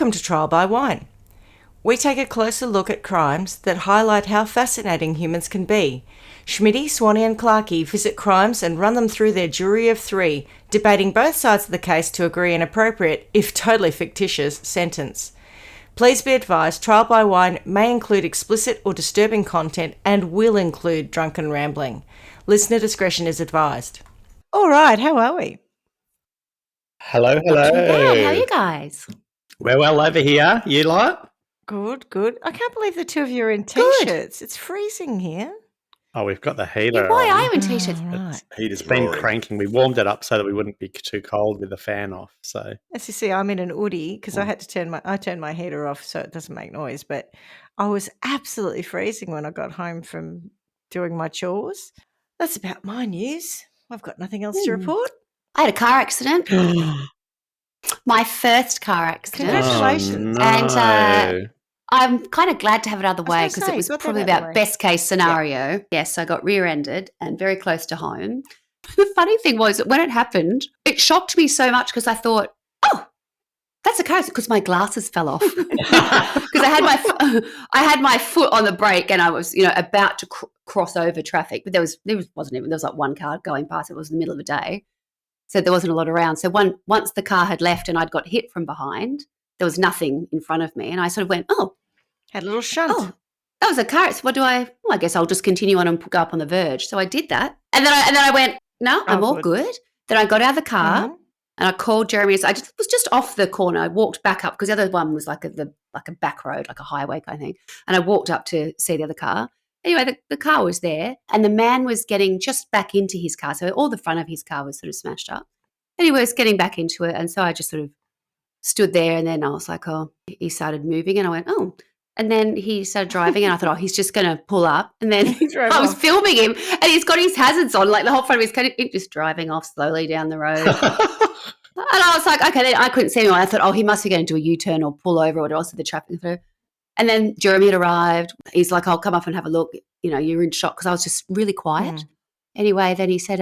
Welcome to Trial by Wine. We take a closer look at crimes that highlight how fascinating humans can be. Schmitty, Swanee and Clarky visit crimes and run them through their jury of three, debating both sides of the case to agree an appropriate, if totally fictitious, sentence. Please be advised, Trial by Wine may include explicit or disturbing content and will include drunken rambling. Listener discretion is advised. All right, how are we? Hello. Not too bad. How are you guys? We're well over here. You lot? Good. I can't believe the two of you are in T-shirts. It's freezing here. Oh, we've got the heater. Yeah, why on. are you in T-shirts? Right. It's been cranking. We warmed it up so that we wouldn't be too cold with the fan off. So As you see, I'm in an hoodie because I had to turn my heater off so it doesn't make noise. But I was absolutely freezing when I got home from doing my chores. That's about my news. I've got nothing else to report. I had a car accident. My first car accident. Congratulations. Oh, And I'm kind of glad to have it out of the way was gonna because say, it was got that probably out of the about way. best case scenario. Yes, I got rear-ended and very close to home. The funny thing was that when it happened, it shocked me so much because I thought, oh, that's a car accident because my glasses fell off. Because I had my foot on the brake and I was, about to cross over traffic, but there was like one car going past. It was in the middle of the day, so there wasn't a lot around. So once the car had left and I'd got hit from behind, there was nothing in front of me, and I sort of went, oh, Had a little shunt. that was a car. So what do I? Well, I guess I'll just continue on and go up on the verge. So I did that, and then I went, no, I'm all good. Then I got out of the car. Mhm. And I called Jeremy. I was just off the corner. I walked back up because the other one was like a back road, like a highway kind of thing. And I walked up to see the other car. Anyway, the car was there and the man was getting just back into his car. So all the front of his car was sort of smashed up. And he was getting back into it. And so I just sort of stood there and then I was like, oh, he started moving and I went, oh. And then he started driving and I thought, oh, he's just going to pull up. And then I was filming him and he's got his hazards on, like the whole front of his car, just driving off slowly down the road. And I was like, okay, then I couldn't see anyone. I thought, oh, he must be going to do a U-turn or pull over or what else did the traffic through. And then Jeremy had arrived. He's like, I'll come up and have a look. You're in shock because I was just really quiet. Anyway, then he said,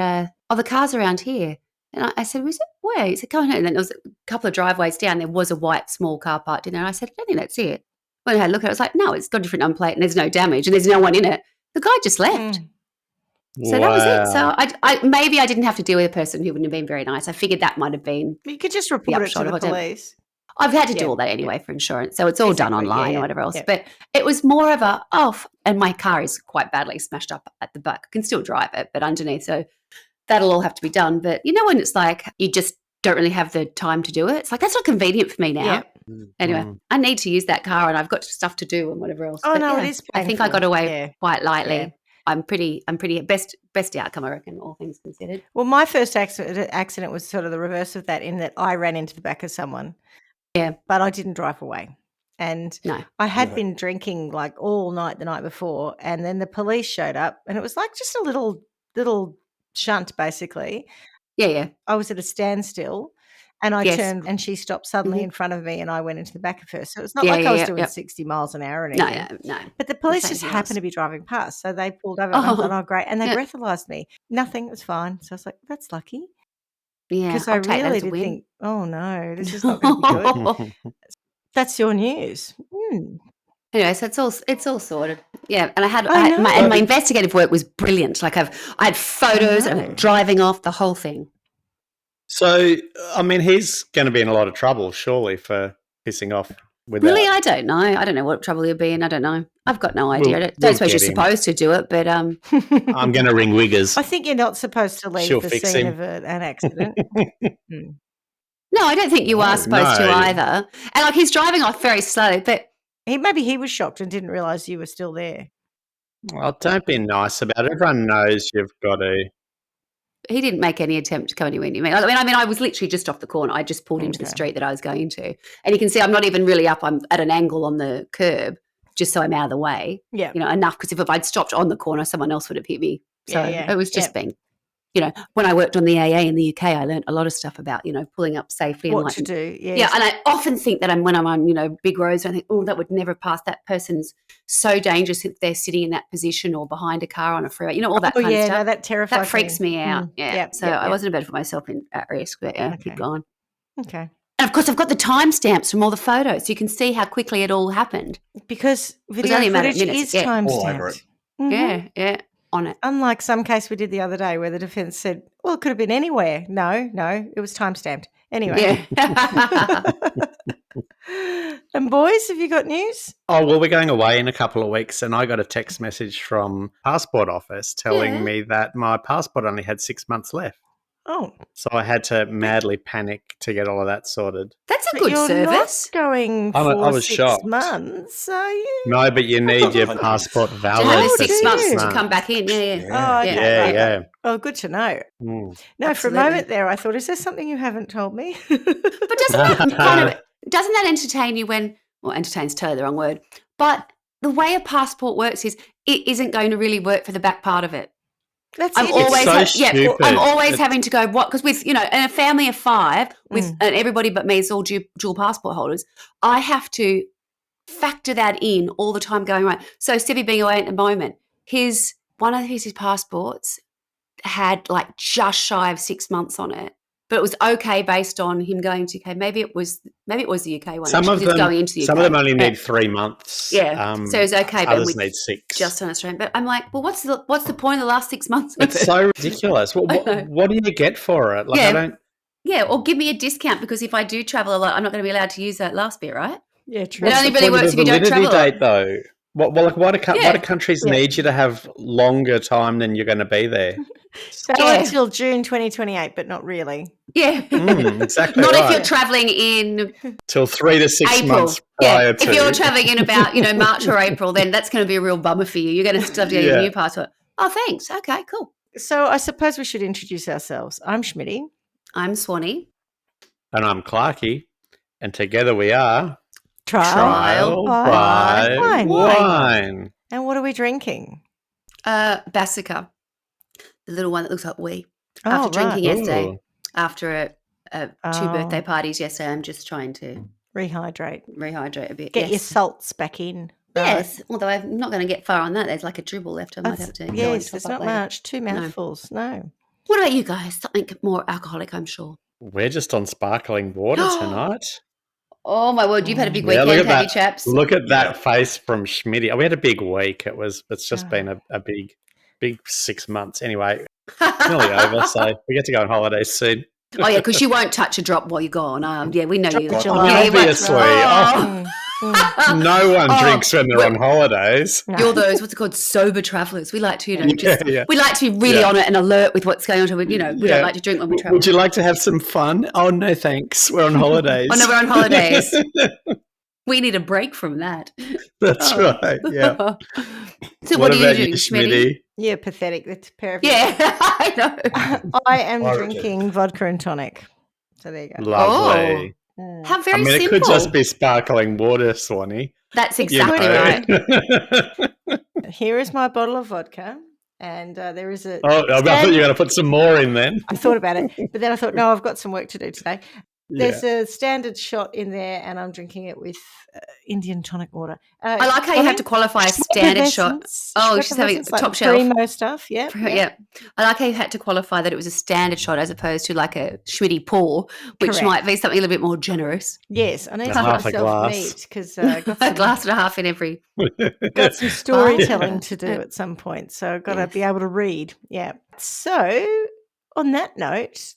oh, the car's around here. And I said, was it where? He said, go ahead. And then there was a couple of driveways down. There was a white small car parked in there. And I said, I don't think that's it. When I had a look at it, I was like, no, it's got a different number plate and there's no damage and there's no one in it. The guy just left. So that was it. So I maybe I didn't have to deal with a person who wouldn't have been very nice. I figured that might have been. You could just report it to the police. I've had to do all that anyway for insurance. So it's all done online or whatever else. But it was more of a, and my car is quite badly smashed up at the back. I can still drive it, but underneath. So that'll all have to be done. But when it's like you just don't really have the time to do it. It's like, that's not convenient for me now. Yeah. Anyway, I need to use that car and I've got stuff to do and whatever else. Oh, but no, it is painful. I think I got away quite lightly. Yeah. I'm pretty best outcome, I reckon, all things considered. Well, my first accident was sort of the reverse of that in that I ran into the back of someone. Yeah. But I didn't drive away. And I had been drinking like all night the night before and then the police showed up and it was like just a little shunt basically. Yeah. I was at a standstill and I turned and she stopped suddenly in front of me and I went into the back of her. So it's not like I was doing 60 miles an hour or anything. No. But the police just happened to be driving past. So they pulled over and I thought, oh, great. And they breathalyzed me. Nothing. It was fine. So I was like, that's lucky. Yeah. Because I really did think, oh, no, this is not going to be good. That's your news. Anyway, so it's all sorted. Yeah, and my investigative work was brilliant. Like I had photos of driving off the whole thing. So, I mean, he's going to be in a lot of trouble, surely, for pissing off. Really, I don't know. I don't know what trouble he'll be in. I don't know. I've got no idea. I don't suppose you're supposed to do it, but I'm going to ring Wiggers. I think you're not supposed to leave the scene of an accident. No, I don't think you are supposed to either. And like he's driving off very slowly, but maybe he was shocked and didn't realise you were still there. Well, don't be nice about it. Everyone knows you've got to. He didn't make any attempt to come anywhere near me. I mean, I was literally just off the corner. I just pulled into the street that I was going to. And you can see I'm not even really up. I'm at an angle on the curb just so I'm out of the way. Yeah. Enough because if I'd stopped on the corner, someone else would have hit me. So it was just being, when I worked on the AA in the UK, I learned a lot of stuff about, pulling up safely. What to do, yes. Yeah, and I often think that when I'm on, big roads, I think, oh, that would never pass. That person's so dangerous if they're sitting in that position or behind a car on a freeway, all that kind of stuff. No, that terrifies me. That freaks me out. Yeah. So I wasn't about to put myself at risk, but keep going. Okay. And, of course, I've got the timestamps from all the photos, so you can see how quickly it all happened. Because video only a matter of footage minutes, is yeah. All over timestamped. it. Mhm. Yeah, on it. Unlike some case we did the other day where the defence said, well, it could have been anywhere. No, it was timestamped. Anyway. Yeah. And boys, have you got news? Oh, well, we're going away in a couple of weeks, and I got a text message from Passport Office telling Yeah. me that my passport only had 6 months left. Oh, So I had to madly panic to get all of that sorted. That's a but good you're service. not going I for was 6 shocked. months, are you? No, but you need your 100. passport To valid have the for 6 do months you? to come back in. Yeah. Oh, Yeah. okay. Yeah, right. yeah. Oh, good to know. Mm. No, Absolutely. for a moment there, I thought, is there something you haven't told me? But doesn't that entertain you when, well, entertain's totally the wrong word, but the way a passport works is it isn't going to really work for the back part of it. That's I'm it. always, so stupid. I'm always It's- having to go, what? Because with, in a family of 5, with and everybody but me is all dual passport holders, I have to factor that in all the time going, right. So Stevie being away at the moment, one of his passports had like just shy of 6 months on it. But it was okay based on him going to UK. Maybe it was the UK one. Some actually, of 'cause he was them, going into the UK. some of them only need 3 months. Yeah, so it was okay. But Others we need 6. just on Australian. But I'm like, well, what's the point of the last 6 months? Of It's it? so ridiculous. I know. What do you get for it? Like, Yeah. I don't. Yeah, or give me a discount because if I do travel a lot, I'm not going to be allowed to use that last bit, right? Yeah, true. It only the really point of works the if you don't validity travel a lot. date, though. Why do countries Yeah. need you to have longer time than you're going to be there? So Yeah. until June 2028, but not really. Yeah. Exactly Not right. if you're traveling in Till 3 to 6 April. months prior to. If you're traveling in about, March or April, then that's going to be a real bummer for you. You're going to still have to get your Yeah. new passport. Oh, thanks. Okay, cool. So I suppose we should introduce ourselves. I'm Schmitty. I'm Swanee. And I'm Clarky, and together we are Trial by by Wine. And what are we drinking? Bassica, the little one that looks like we. Oh, After drinking right. yesterday, Ooh. after 2 birthday parties yesterday, I'm just trying to Rehydrate. rehydrate a bit. Get your yes. salts back in. Yes, although I'm not going to get far on that. There's like a dribble left. I might have to go and Yes, top there's up not later. much. 2 mouthfuls. No. What about you guys? Something more alcoholic, I'm sure. We're just on sparkling water tonight. Oh my word, you've had a big Yeah, weekend, look at have you, that. chaps? Look at that face from Schmitty. We had a big week. It's just Oh. been a big 6 months. Anyway, it's nearly over, so we get to go on holidays soon. Oh yeah, because you won't touch a drop while you're gone. Yeah, we know you. the Yeah, July. you won't. Obviously. Oh. No one Oh, drinks when they're on holidays. No. You're those what's it called sober travellers. We like to, Yeah. we like to be really Yeah. on it and alert with what's going on. We Yeah. don't like to drink when we travel. Would you like to have some fun? Oh, no, thanks. We're on holidays. Oh no, we're on holidays. We need a break from that. That's Oh. right, yeah. So what are you about doing, Schmitty? Schmitty? Yeah, pathetic. That's a pair of you. Yeah, I know. I am Origin. drinking vodka and tonic. So there you go. Lovely. Mm. How very I mean, simple. it could just be sparkling water, Swanee. That's you exactly know. right. Here is my bottle of vodka, and there is a. Oh, I thought you were going to put some more in then. I thought about it, but then I thought, no, I've got some work to do today. Yeah. There's a standard shot in there, and I'm drinking it with Indian tonic water. I like how you have to qualify a standard shot. Oh, she's having top shelf. Primo stuff, yeah. Yeah. I like how you had to qualify that it was a standard shot as opposed to like a Schmitty pour, which Correct. might be something a little bit more generous. Yes, I need to Half give a myself glass. meat because I got A some, glass and a half in every. got some storytelling to do at some point, so I've got to Yes. be able to read. Yeah. So, on that note,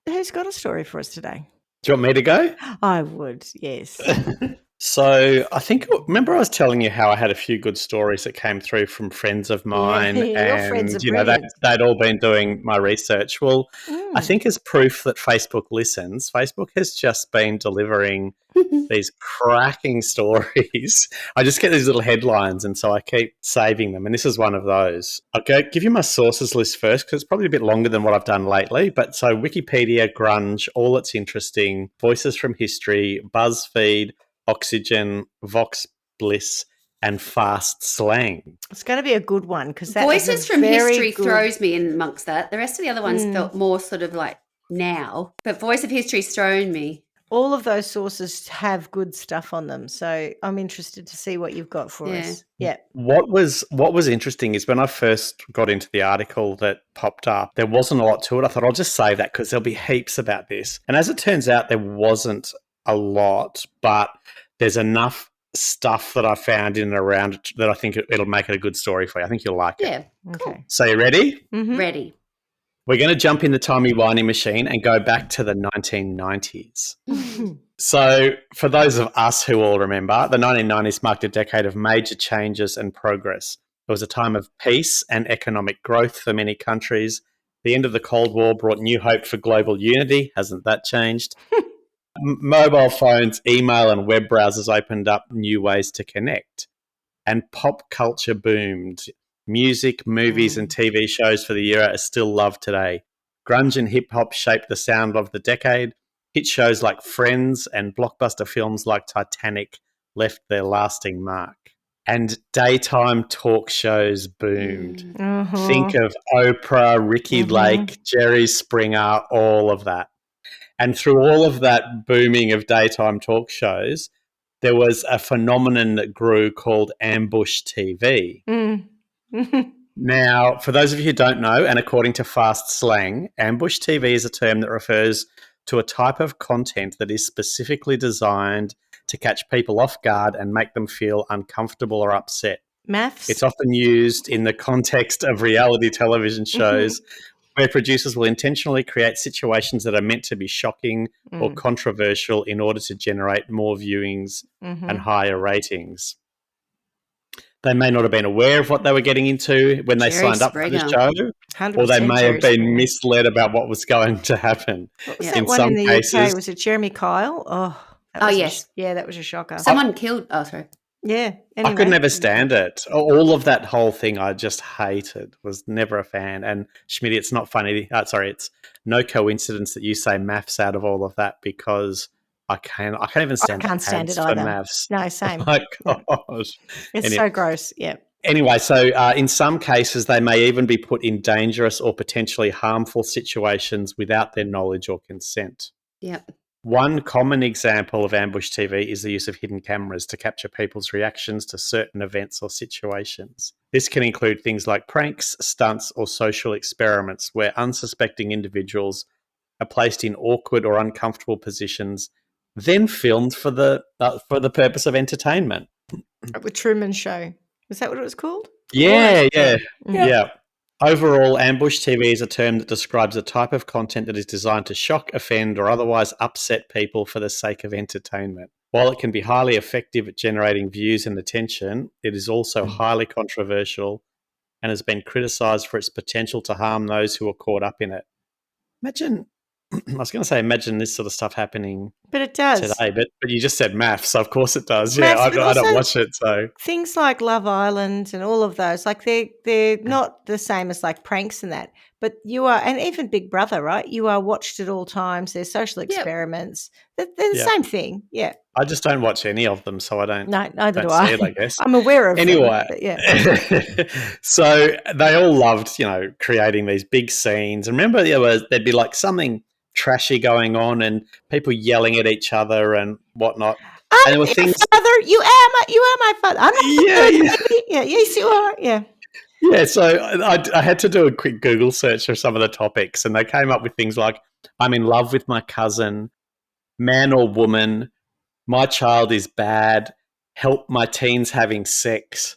who's got a story for us today? Do you want me to go? I would, yes. So I think, remember I was telling you how I had a few good stories that came through from friends of mine, your and friends are they'd all been doing my research. Well, I Mm. think as proof that Facebook listens, Facebook has just been delivering these cracking stories. I just get these little headlines, and so I keep saving them, and this is one of those. I'll give you my sources list first because it's probably a bit longer than what I've done lately. But so Wikipedia, Grunge, All That's Interesting, Voices from History, BuzzFeed, Oxygen, Vox Bliss, and Fast Slang. It's going to be a good one because that Voices is a from very History good- throws me in amongst that. The rest of the other ones felt more sort of like now. But Voice of History's thrown me. all of those sources have good stuff on them. So I'm interested to see what you've got for us. Yeah. What was interesting is when I first got into the article that popped up, there wasn't a lot to it. I thought I'll just save that because there'll be heaps about this. And as it turns out, there wasn't a lot, but there's enough stuff that I found in and around it that I think it'll make it a good story for you. I think you'll like it. Yeah. Cool. Okay. So you ready? Mhm. Ready. We're going to jump in the timey-wimey machine and go back to the 1990s. So for those of us who all remember, the 1990s marked a decade of major changes and progress. It was a time of peace and economic growth for many countries. The end of the Cold War brought new hope for global unity. Hasn't that changed? Mobile phones, email and web browsers opened up new ways to connect. And pop culture boomed. Music, movies and TV shows for the era are still loved today. Grunge and hip-hop shaped the sound of the decade. Hit shows like Friends and blockbuster films like Titanic left their lasting mark. And daytime talk shows boomed. Uh-huh. Think of Oprah, Ricky Lake, Jerry Springer, all of that. And through all of that booming of daytime talk shows, there was a phenomenon that grew called ambush TV. Now, for those of you who don't know, and according to fast slang, ambush TV is a term that refers to a type of content that is specifically designed to catch people off guard and make them feel uncomfortable or upset. Maths? It's often used in the context of reality television shows where producers will intentionally create situations that are meant to be shocking or controversial in order to generate more viewings and higher ratings. They may not have been aware of what they were getting into when they Jerry signed up for the Springer. show, or they 100% may Jerry have been Springer. misled about what was going to happen. What was Yeah. that In one some in the cases- UK? Was it Jeremy Kyle? Oh, yes. That was a shocker. Someone killed. Oh, sorry. Yeah. I could Anyway. never stand it. All of that whole thing I just hated. Was never a fan. And Schmitty, it's not funny. It's no coincidence that you say maths out of all of that because I can't even stand. I can't stand ads it for either. maths. No, same. Oh my No. gosh. It's Anyway. so gross. Yeah. Anyway, so in some cases, they may even be put in dangerous or potentially harmful situations without their knowledge or consent. Yep. One common example of ambush TV is the use of hidden cameras to capture people's reactions to certain events or situations. This can include things like pranks, stunts, or social experiments where unsuspecting individuals are placed in awkward or uncomfortable positions, then filmed for the purpose of entertainment. The Truman Show. Was that what it was called? Yeah. Yeah. Overall, ambush TV is a term that describes a type of content that is designed to shock, offend, or otherwise upset people for the sake of entertainment. While it can be highly effective at generating views and attention, it is also highly controversial and has been criticised for its potential to harm those who are caught up in it. Imagine this sort of stuff happening But it does. today, but you just said maths, so of course it does. Maths, I but don't also- watch it, so Things like Love Island and all of those, like they're not the same as like pranks and that. But you are, and even Big Brother, right? You are watched at all times. There's social experiments. They're the Yeah. same thing. Yeah. I just don't watch any of them, so I don't. No, neither don't do I. see it, I guess. I'm aware of Anyway, them, but yeah. so they all loved, creating these big scenes. And remember, there'd be like something trashy going on and people yelling at each other and whatnot. And there were things. Father, you are my father. I'm not Yeah, the yeah. baby. Yeah, yes, you are. Yeah. Yeah, so I had to do a quick Google search for some of the topics, and they came up with things like I'm in love with my cousin, man or woman, my child is bad, help my teens having sex,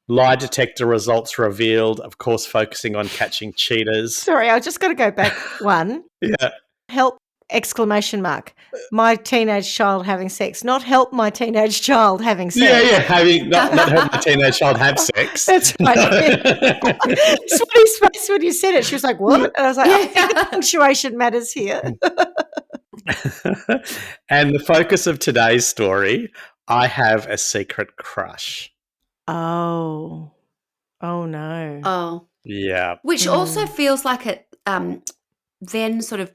lie detector results revealed, of course focusing on catching cheaters. Sorry, I just got to go back one. Yeah. Help! Exclamation mark. My teenage child having sex. Not help my teenage child having sex. Yeah, having not help my teenage child have sex. That's right. Swanny's face when you said it, she was like, what? And I was like, I think the punctuation matters here. And the focus of today's story, I have a secret crush. Oh no. Oh. Yeah. Which also feels like it then sort of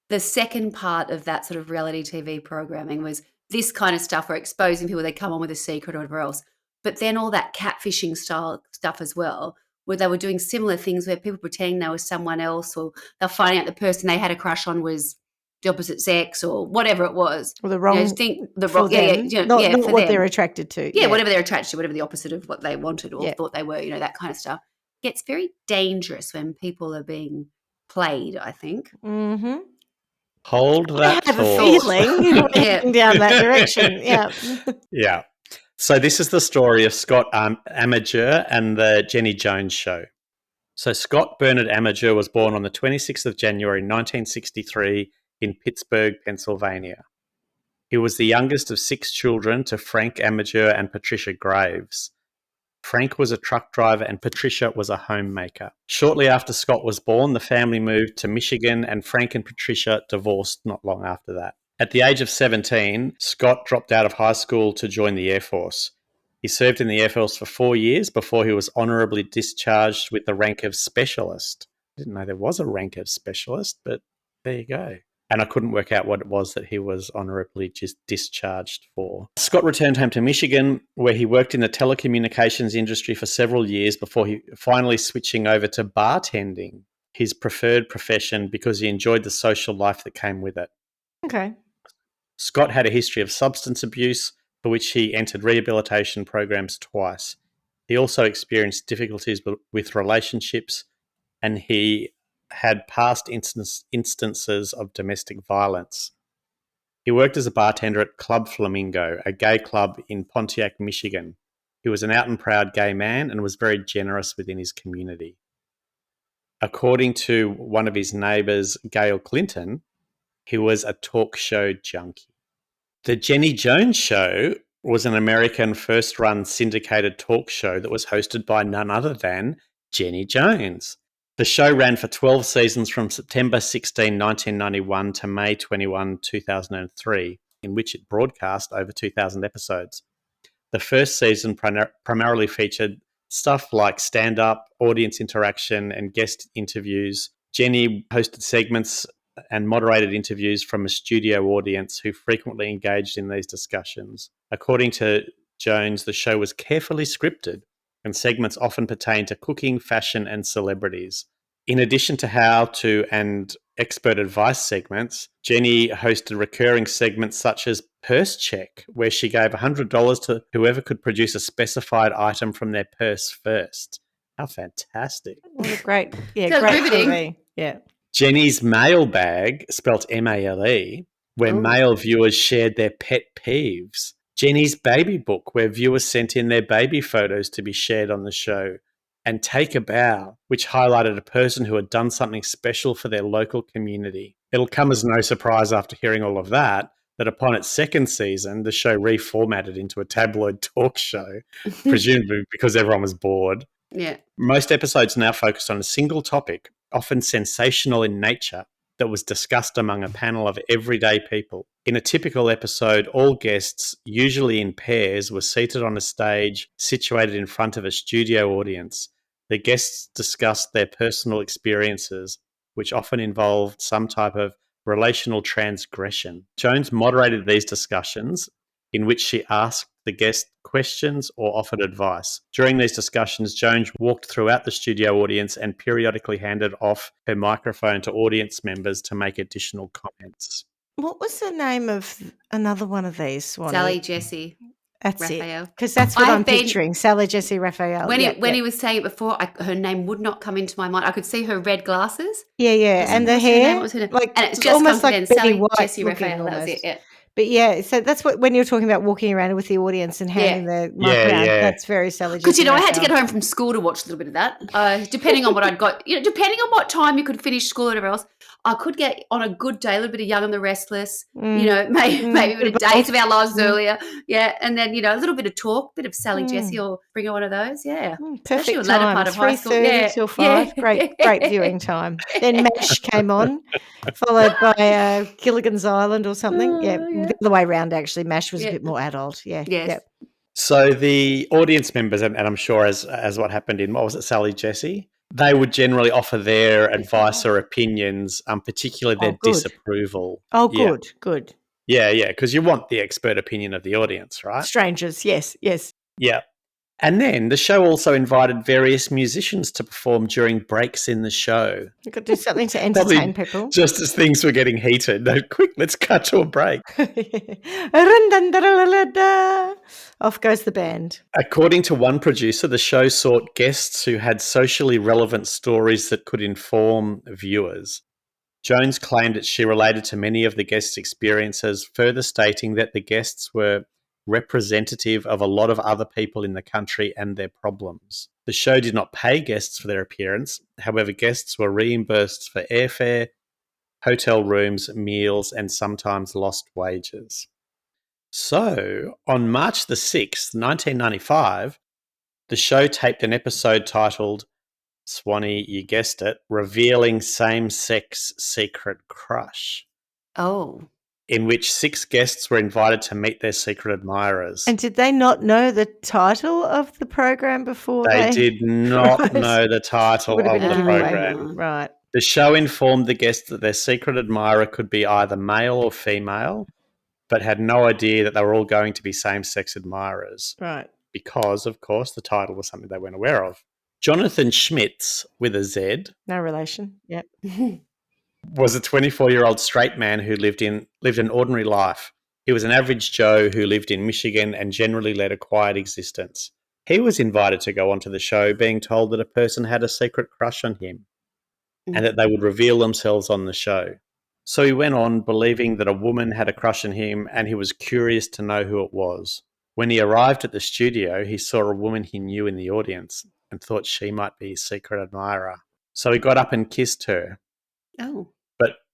the second part of that sort of reality TV programming was this kind of stuff where exposing people, they come on with a secret or whatever else. But then all that catfishing style stuff as well, where they were doing similar things where people pretending they were someone else or they're finding out the person they had a crush on was the opposite sex or whatever it was. Or the wrong for them, not for what them. they're attracted to. Yeah, whatever they're attracted to, whatever the opposite of what they wanted or thought they were, that kind of stuff. It gets very dangerous when people are being played, I think. Mm-hmm. Hold that I have thought. a feeling we're heading down that direction. Yeah. Yeah. So this is the story of Scott Amedure and the Jenny Jones Show. So Scott Bernard Amedure was born on the 26th of January 1963 in Pittsburgh, Pennsylvania. He was the youngest of 6 children to Frank Amedure and Patricia Graves. Frank was a truck driver and Patricia was a homemaker. Shortly after Scott was born, the family moved to Michigan and Frank and Patricia divorced not long after that. At the age of 17, Scott dropped out of high school to join the Air Force. He served in the Air Force for 4 years before he was honourably discharged with the rank of specialist. I didn't know there was a rank of specialist, but there you go. And I couldn't work out what it was that he was honourably just discharged for. Scott returned home to Michigan, where he worked in the telecommunications industry for several years before he finally switching over to bartending, his preferred profession because he enjoyed the social life that came with it. Okay. Scott had a history of substance abuse, for which he entered rehabilitation programs twice. He also experienced difficulties with relationships, and he had past instances of domestic violence. He worked as a bartender at Club Flamingo, a gay club in Pontiac, Michigan. He was an out and proud gay man and was very generous within his community. According to one of his neighbours, Gail Clinton, he was a talk show junkie. The Jenny Jones Show was an American first-run syndicated talk show that was hosted by none other than Jenny Jones. The show ran for 12 seasons from September 16, 1991 to May 21, 2003, in which it broadcast over 2,000 episodes. The first season primarily featured stuff like stand-up, audience interaction, and guest interviews. Jenny hosted segments and moderated interviews from a studio audience who frequently engaged in these discussions. According to Jones, the show was carefully scripted, and segments often pertained to cooking, fashion, and celebrities. In addition to how-to and expert advice segments, Jenny hosted recurring segments such as Purse Check, where she gave $100 to whoever could produce a specified item from their purse first. How fantastic. What a great, great riveting. TV. Yeah. Jenny's Mailbag, spelt M-A-L-E, where male viewers shared their pet peeves. Jenny's Baby Book, where viewers sent in their baby photos to be shared on the show. And Take a Bow, which highlighted a person who had done something special for their local community. It'll come as no surprise after hearing all of that upon its second season, the show reformatted into a tabloid talk show, presumably because everyone was bored. Yeah. Most episodes now focused on a single topic, often sensational in nature, that was discussed among a panel of everyday people. In a typical episode, all guests, usually in pairs, were seated on a stage situated in front of a studio audience. The guests discussed their personal experiences, which often involved some type of relational transgression. Jones moderated these discussions, in which she asked the guest questions or offered advice. During these discussions, Jones walked throughout the studio audience and periodically handed off her microphone to audience members to make additional comments. What was the name of another one of these? Swanee? Sally Jessy. That's Raphael. it. Because that's what I'm picturing. Sally Jessy Raphael. When he was saying it before, her name would not come into my mind. I could see her red glasses. Yeah. And the hair. What was her name? Like, and it's just almost like Betty Sally White Jessy looking Raphael. That was it, yeah. But yeah, so that's what, when you're talking about walking around with the audience and handing the mic around, that's very Sally Jessy. Because, I had to get home from school to watch a little bit of that. Depending on what I'd got, depending on what time you could finish school or whatever else, I could get on a good day a little bit of Young and the Restless, maybe a bit of Days of Our Lives Earlier. Yeah. And then, a little bit of talk, bit of Sally Jessy or bring her one of those. Yeah. Perfect latter time. Part of high school. 3:30 till 5. Yeah. Great viewing time. Then MASH came on, followed by Gilligan's Island or something. The other way around, actually. MASH was a bit more adult. Yeah. Yes. Yep. So the audience members, and I'm sure as what happened in, what was it, Sally Jessy? They would generally offer their advice or opinions, particularly their disapproval. Oh, good. Yeah, because you want the expert opinion of the audience, right? Strangers, yes. Yeah. And then the show also invited various musicians to perform during breaks in the show. You've got to do something to entertain people. Just as things were getting heated. No, quick, let's cut to a break. Off goes the band. According to one producer, the show sought guests who had socially relevant stories that could inform viewers. Jones claimed that she related to many of the guests' experiences, further stating that the guests were representative of a lot of other people in the country and their problems. The show did not pay guests for their appearance. However, guests were reimbursed for airfare, hotel rooms, meals, and sometimes lost wages. So, on March the 6th, 1995, the show taped an episode titled, Swanee, you guessed it, Revealing Same-Sex Secret Crush. Oh. In which 6 guests were invited to meet their secret admirers. And did they not know the title of the program before They did not know the title of the program. Right. The show informed the guests that their secret admirer could be either male or female, but had no idea that they were all going to be same-sex admirers. Right. Because, of course, the title was something they weren't aware of. Jonathan Schmitz, with a Z. No relation. Yep. Was a 24-year-old straight man who lived an ordinary life. He was an average Joe who lived in Michigan and generally led a quiet existence. He was invited to go onto the show, being told that a person had a secret crush on him and that they would reveal themselves on the show. So he went on, believing that a woman had a crush on him, and he was curious to know who it was. When he arrived at the studio, he saw a woman he knew in the audience and thought she might be his secret admirer. So he got up and kissed her. Oh.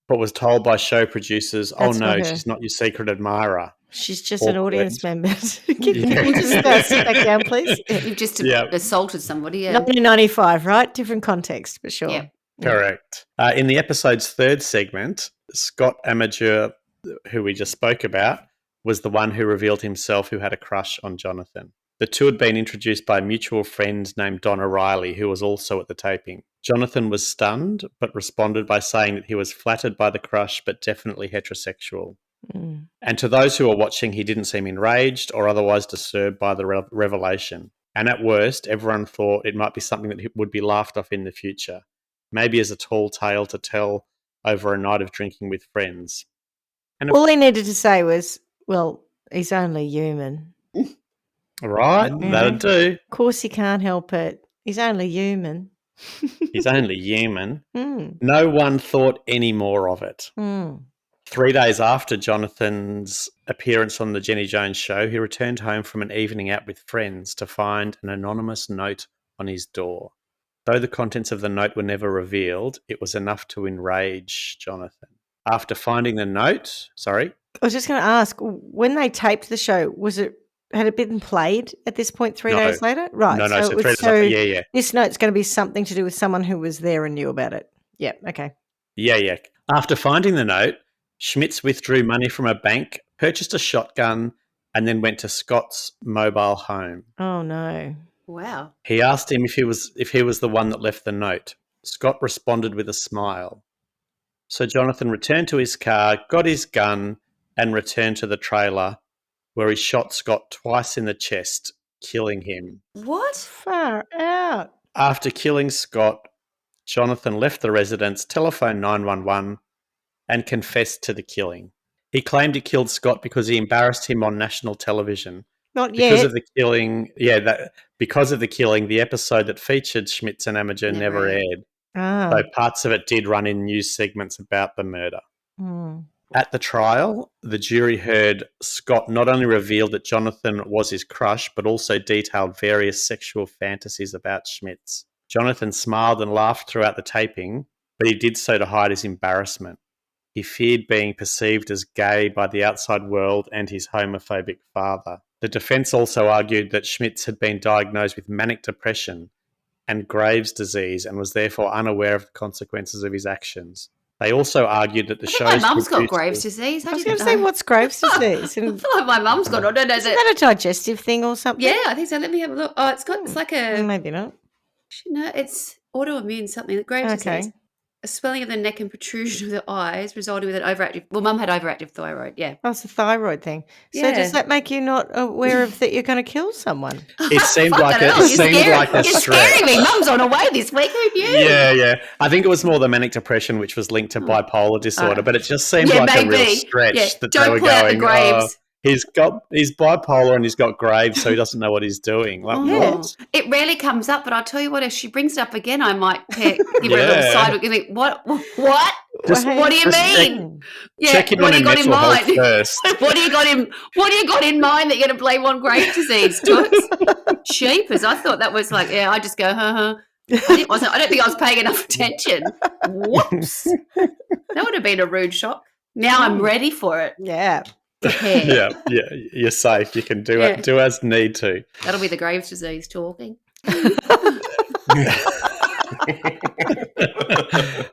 But was told by show producers, That's oh no, not her. she's not your secret admirer. She's just Awkward. an audience member. Can you just sit back down, please? You've just assaulted somebody. Yeah. 1995, right? Different context, but sure. Yeah. Correct. In the episode's third segment, Scott Amedure, who we just spoke about, was the one who revealed himself who had a crush on Jonathan. The two had been introduced by a mutual friend named Donna Riley, who was also at the taping. Jonathan was stunned, but responded by saying that he was flattered by the crush, but definitely heterosexual. Mm. And to those who were watching, he didn't seem enraged or otherwise disturbed by the revelation. And at worst, everyone thought it might be something that would be laughed off in the future, maybe as a tall tale to tell over a night of drinking with friends. And All he needed to say was, well, he's only human. Right, that'd do. Of course he can't help it. He's only human. He's only human. Mm. No one thought any more of it. Mm. 3 days after Jonathan's appearance on the Jenny Jones show, he returned home from an evening out with friends to find an anonymous note on his door. Though the contents of the note were never revealed, it was enough to enrage Jonathan. After finding the note, I was just going to ask, when they taped the show, had it been played at this point 3 days later? Right. No, so 3 days after, yeah. This note's going to be something to do with someone who was there and knew about it. Yeah, okay. Yeah. After finding the note, Schmitz withdrew money from a bank, purchased a shotgun, and then went to Scott's mobile home. Oh, no. Wow. He asked him if he was the one that left the note. Scott responded with a smile. So Jonathan returned to his car, got his gun, and returned to the trailer, where he shot Scott twice in the chest, killing him. What? Far out. After killing Scott, Jonathan left the residence, telephoned 911, and confessed to the killing. He claimed he killed Scott because he embarrassed him on national television. Not Because yet. of the killing, because of the killing, the episode that featured Schmitz and Amedure never aired. So parts of it did run in news segments about the murder. Mm. At the trial, the jury heard Scott not only reveal that Jonathan was his crush, but also detailed various sexual fantasies about Schmitz. Jonathan smiled and laughed throughout the taping, but he did so to hide his embarrassment. He feared being perceived as gay by the outside world and his homophobic father. The defence also argued that Schmitz had been diagnosed with manic depression and Graves' disease and was therefore unaware of the consequences of his actions. They also argued that the show's My mum's got producers- Graves' disease. I was going to say, what's Graves' disease? I feel like my mum's got it. Is that a digestive thing or something? Yeah, I think so. Let me have a look. Oh, it's like a Maybe not. no, it's autoimmune something. Graves' Okay. disease. a swelling of the neck and protrusion of the eyes resulting with an overactive. Well, Mum had overactive thyroid. Yeah. Oh, it's a thyroid thing. So Yeah. does that make you not aware of that you're going to kill someone? It seemed Fucking like hell, it seemed like a You're stretch. scaring me. Mum's on her way this week. Who knew? Yeah. I think it was more the manic depression, which was linked to bipolar disorder, but it just seemed Yeah, like a real maybe. stretch Yeah, that don't they were pull out the going, Graves. he's bipolar and he's got Graves, so he doesn't know what he's doing. Like, Yeah. what? It rarely comes up, but I'll tell you what, if she brings it up again, I might give her a little side look and think, what? Just- What do you just mean? Check in what on do you her got in mental health mind? first. What do you got in mind that you're going to blame on Graves' disease, Toots? Sheepers. I thought that was like, I just go, I don't think I was paying enough attention. Whoops. That would have been a rude shock. Now I'm ready for it. Yeah. Prepare. Yeah, you're safe. You can do it. Do as need to. That'll be the Graves' disease talking.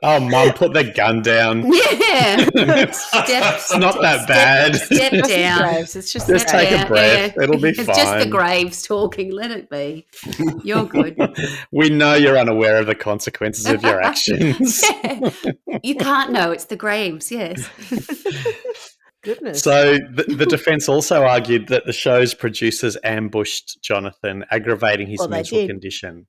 Oh, Mum, put the gun down. Yeah. It's not that bad. Step down. Graves. It's just Just take a breath. It'll be It's fine. just the Graves talking. Let it be. You're good. We know you're unaware of the consequences of your actions. You can't know. It's the Graves, yes. Goodness. So the defence also argued that the show's producers ambushed Jonathan, aggravating his mental condition,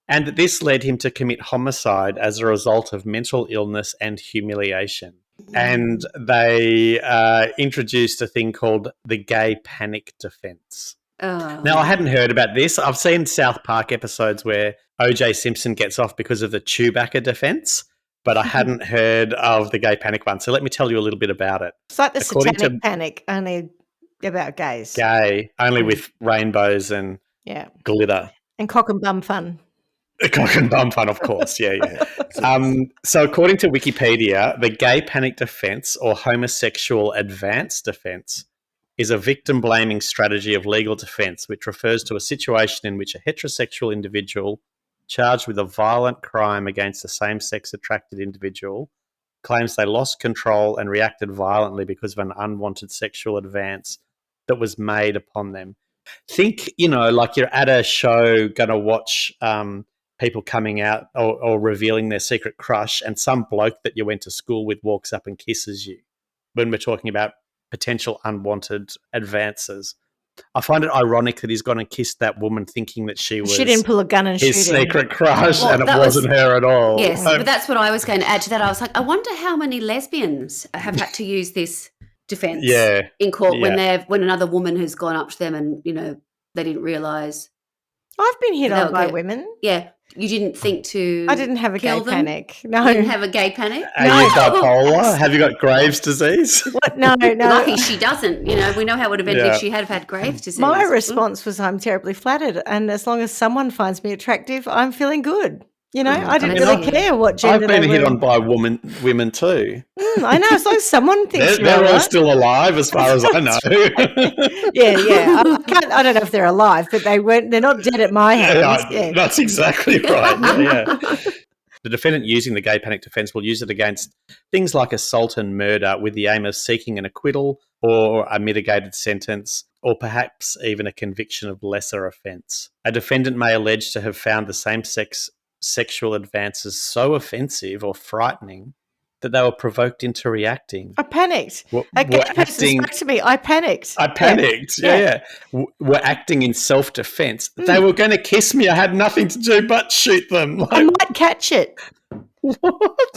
and that this led him to commit homicide as a result of mental illness and humiliation. And they introduced a thing called the gay panic defence. Oh. Now, I hadn't heard about this. I've seen South Park episodes where O.J. Simpson gets off because of the Chewbacca defence, but I hadn't heard of the gay panic one. So let me tell you a little bit about it. It's like the satanic panic, only about gays. Gay, only with rainbows and glitter. And cock and bum fun. Cock and bum fun, of course. Yeah. So according to Wikipedia, the gay panic defence or homosexual advance defence is a victim-blaming strategy of legal defence which refers to a situation in which a heterosexual individual charged with a violent crime against a same-sex attracted individual claims they lost control and reacted violently because of an unwanted sexual advance that was made upon them. Think, like you're at a show going to watch people coming out or revealing their secret crush, and some bloke that you went to school with walks up and kisses you when we're talking about potential unwanted advances. I find it ironic that he's gone and kissed that woman thinking that she didn't pull a gun and his shoot him. secret crush, and it wasn't her at all. Yes, but that's what I was going to add to that. I was like, I wonder how many lesbians have had to use this defence in court when another woman has gone up to them and, they didn't realise. I've been hit on by women. Yeah. You didn't think to I didn't have a gay panic. No. You didn't have a gay panic? Are you bipolar? Have you got Graves' disease? What? No. Lucky she doesn't. We know how it would have been if she had had Graves' disease. My response was, I'm terribly flattered, and as long as someone finds me attractive, I'm feeling good. I didn't really care what gender I've been hit were. on by women too. I know, as long as someone thinks they're all still alive, as far as I know. Yeah. I don't know if they're alive, but they're not dead at my hands. Yeah, that's exactly right. Yeah. The defendant using the gay panic defence will use it against things like assault and murder with the aim of seeking an acquittal or a mitigated sentence, or perhaps even a conviction of lesser offence. A defendant may allege to have found the same-sex sexual advances so offensive or frightening that they were provoked into reacting. I panicked. A gay person spoke to me. I panicked. Yeah. Were acting in self-defense. They were going to kiss me. I had nothing to do but shoot them. I might catch it. What?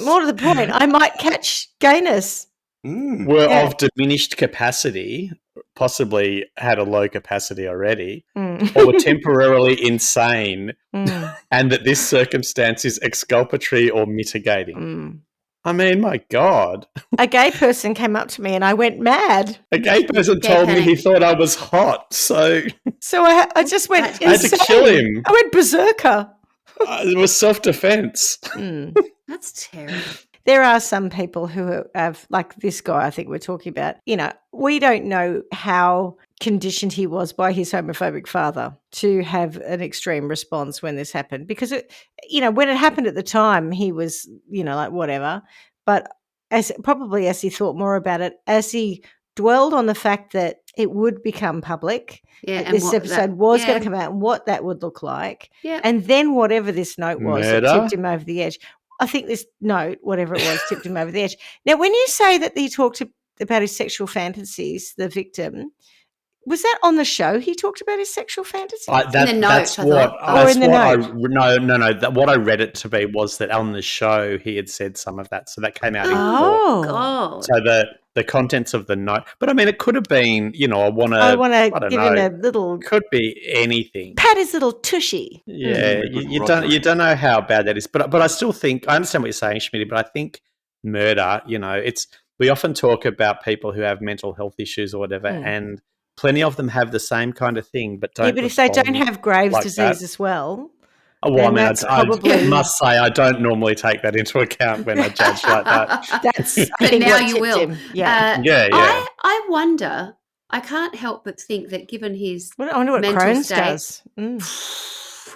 More to the point, I might catch gayness. Were of diminished capacity, possibly had a low capacity already, or were temporarily insane, and that this circumstance is exculpatory or mitigating. I mean, my God. A gay person came up to me and I went mad. A gay person told me he thought I was hot, so I just went insane. I had to kill him. I went berserker. It was self-defense. That's terrible. There are some people who have, like this guy I think we're talking about, we don't know how conditioned he was by his homophobic father to have an extreme response when this happened. Because, when it happened at the time, he was, like whatever. But as he thought more about it, as he dwelled on the fact that it would become public, and this episode was going to come out and what that would look like, and then whatever this note was that tipped him over the edge. I think this note, whatever it was, tipped him over the edge. Now, when you say that he talked about his sexual fantasies, the victim, was that on the show he talked about his sexual fantasies? In the note, that's I what, thought. Or in the note? No. What I read it to be was that on the show he had said some of that, so that came out in court. Oh. God. So the contents of the note, but I mean, it could have been, I want to give him a know. little Could be anything. pat his little tushy. Yeah, you don't know how bad that is, but I still think I understand what you're saying, Schmitty. But I think murder, we often talk about people who have mental health issues or whatever, and plenty of them have the same kind of thing, but don't. Yeah, but if they don't have Graves' like disease that. as well, Well, I mean, probably I must say I don't normally take that into account when I judge like that. that's. I But think now what you tipped will. him. Yeah. Yeah. I wonder. I can't help but think that given his I wonder what mental Crohn's state, does.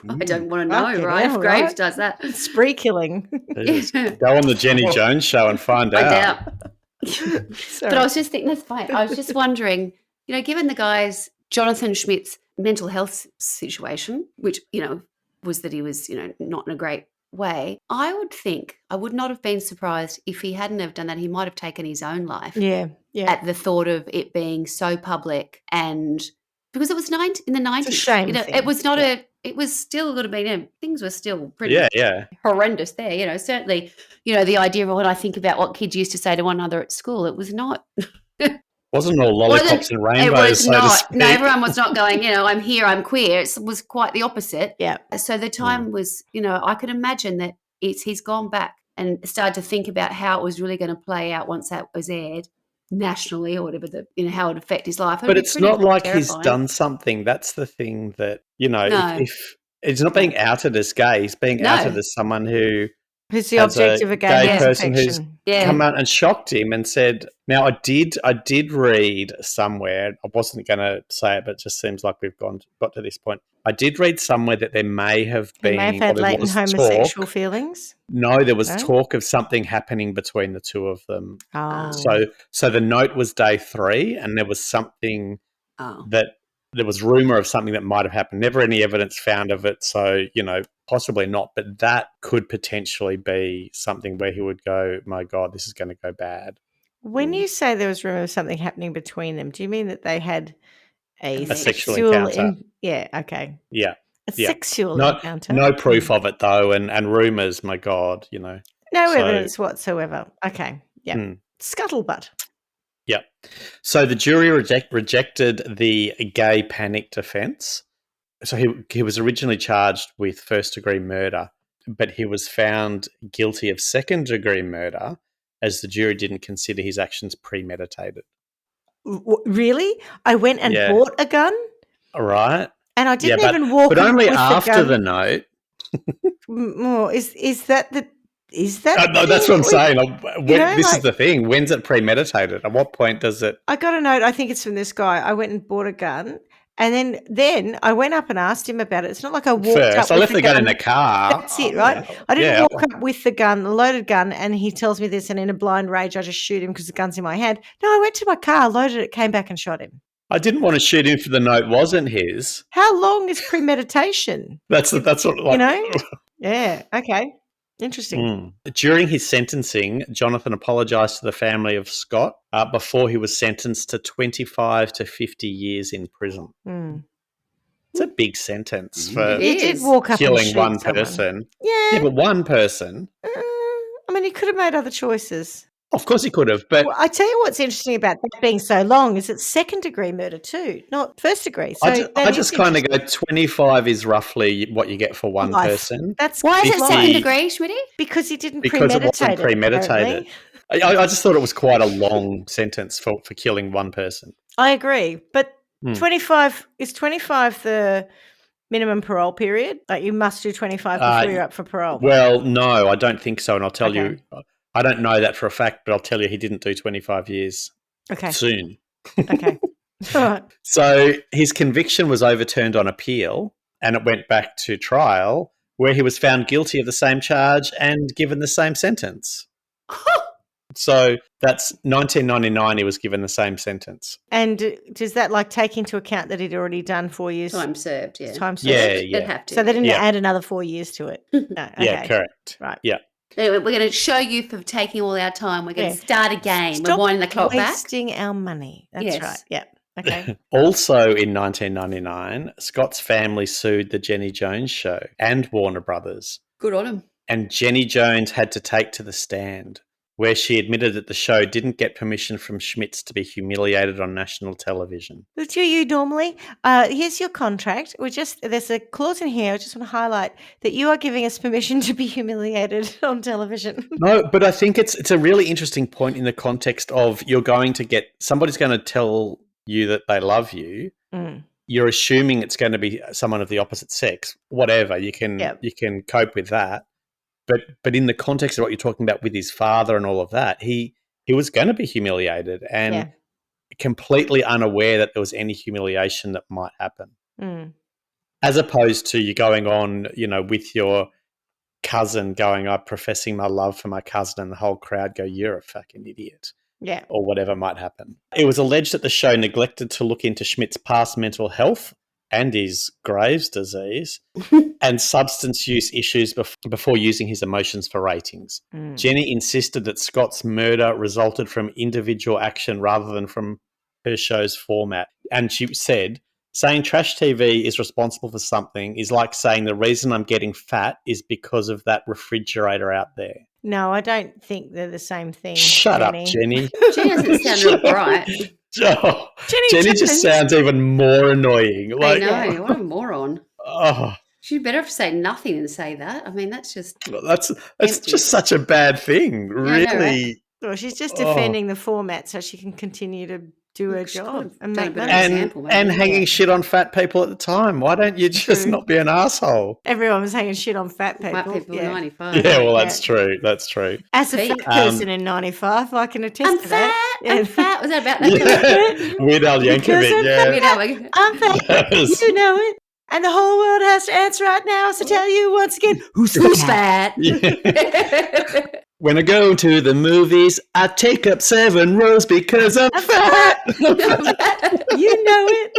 I don't want to know, Fucking right? hell, If Graves right? does that, Spree killing. Go on the Jenny Jones show and find I out. doubt. But I was just thinking, that's fine. I was just wondering, given the guy's Jonathan Schmitz mental health situation, which, was that he was, not in a great way, I would think, I would not have been surprised if he hadn't have done that. He might have taken his own life. Yeah. At the thought of it being so public, and because it was in the 90s. It's a shame thing. It was not it was still going to be, things were still pretty horrendous there. Certainly, the idea of when I think about what kids used to say to one another at school, it was not. Wasn't all lollipops and rainbows, It was so to not. speak. No, everyone was not going, I'm here, I'm queer. It was quite the opposite. Yeah. So the time was, I could imagine that he's gone back and started to think about how it was really going to play out once that was aired nationally or whatever, how it would affect his life. But it's not like he's terrifying. done something. That's the thing that, if it's not being outed as gay, he's being outed as someone who's the object of a gay person who's affection. come out and shocked him and said, now I did read somewhere, I wasn't going to say it, but it just seems like we've got to this point. I did read somewhere that there may have been... He may have had latent homosexual feelings? No, there was talk of something happening between the two of them. Oh. So the note was day 3 and there was something that... There was rumour of something that might have happened. Never any evidence found of it, so, possibly not. But that could potentially be something where he would go, my God, this is going to go bad. When you say there was rumour of something happening between them, do you mean that they had a sexual encounter? Yeah, okay. Yeah. Sexual encounter? No proof of it, though, and rumours, my God, No evidence whatsoever. Okay, yeah. Scuttlebutt. Yep. So the jury rejected the gay panic defence. So he was originally charged with first-degree murder, but he was found guilty of second-degree murder as the jury didn't consider his actions premeditated. Really? I went and bought a gun? All right. And I didn't even walk but only with after the the note. Is that the... Is that no, that's what I'm saying. This is the thing. When's it premeditated? At what point does it... I got a note, I think it's from this guy. I went and bought a gun, and then I went up and asked him about it. It's not like I walked up I with left the gun in the car. That's it, right? I didn't walk up with the gun, the loaded gun, and he tells me this, and in a blind rage, I just shoot him because the gun's in my hand. No, I went to my car, loaded it, came back and shot him. I didn't want to shoot him for the note wasn't his. How long is premeditation? That's what... Yeah, okay. Interesting. During his sentencing, Jonathan apologised to the family of Scott before he was sentenced to 25 to 50 years in prison. It's a big sentence for killing one person. Yeah, but one person. I mean, he could have made other choices. Of course he could have, but... Well, I tell you what's interesting about that being so long is it's second-degree murder too, not first-degree. So I just kind of go 25 is roughly what you get for one person. Why is it second-degree, Schmitty? Because he didn't premeditate it. Because it wasn't premeditated. I just thought it was quite a long sentence for killing one person. I agree, but 25 is 25 the minimum parole period? Like you must do 25 before you're up for parole? Well, no, I don't think so, and I'll tell you... I don't know that for a fact, but I'll tell you he didn't do 25 years soon. Okay. All right. So his conviction was overturned on appeal and it went back to trial where he was found guilty of the same charge and given the same sentence. So that's 1999 he was given the same sentence. And does that take into account that he'd already done 4 years? Time served, Time served. Yeah. They'd have to. So they didn't add another 4 years to it? No, okay. Yeah, correct. Right. Yeah. Anyway, we're going to show you for taking all our time. We're going to start again. Stop we're winding the clock back. wasting our money. That's Yes. right. Yeah. Okay. Also in 1999, Scott's family sued the Jenny Jones Show and Warner Brothers. Good on him. And Jenny Jones had to take to the stand, where she admitted that the show didn't get permission from Schmitz to be humiliated on national television. Do you normally? Here's your contract. There's a clause in here. I just want to highlight that you are giving us permission to be humiliated on television. No, but I think it's a really interesting point in the context of somebody's going to tell you that they love you. Mm. You're assuming it's going to be someone of the opposite sex. Whatever, you can cope with that. But in the context of what you're talking about with his father and all of that, he was going to be humiliated and completely unaware that there was any humiliation that might happen. Mm. As opposed to you going on, with your cousin professing my love for my cousin, and the whole crowd go, "You're a fucking idiot." Yeah. Or whatever might happen. It was alleged that the show neglected to look into Schmidt's past mental health and his Graves' disease and substance use issues before using his emotions for ratings. Mm. Jenny insisted that Scott's murder resulted from individual action rather than from her show's format. And she said, saying trash TV is responsible for something is like saying the reason I'm getting fat is because of that refrigerator out there. No, I don't think they're the same thing. Shut Jenny. up, Jenny. Jenny doesn't sound real bright. Oh, Jenny just sounds even more annoying. I know. What a moron. Oh, She'd better say nothing than say that. I mean, that's just that's empty. just such a bad thing. Really. Right? Well, she's just defending the format so she can continue to do her job and make money. And hanging shit on fat people at the time. Why don't you just not be an asshole? Everyone was hanging shit on fat people. Fat people in 95. Yeah, well, that's true. That's true. As a fat person in 95, I can attest to that. I'm fat. Was that about that? Weird Al Yankovic, yeah. I'm fat. You know it. And the whole world has to answer right now to tell you once again, who's fat? Yeah. When I go to the movies, I take up 7 rows because I'm fat. You know it.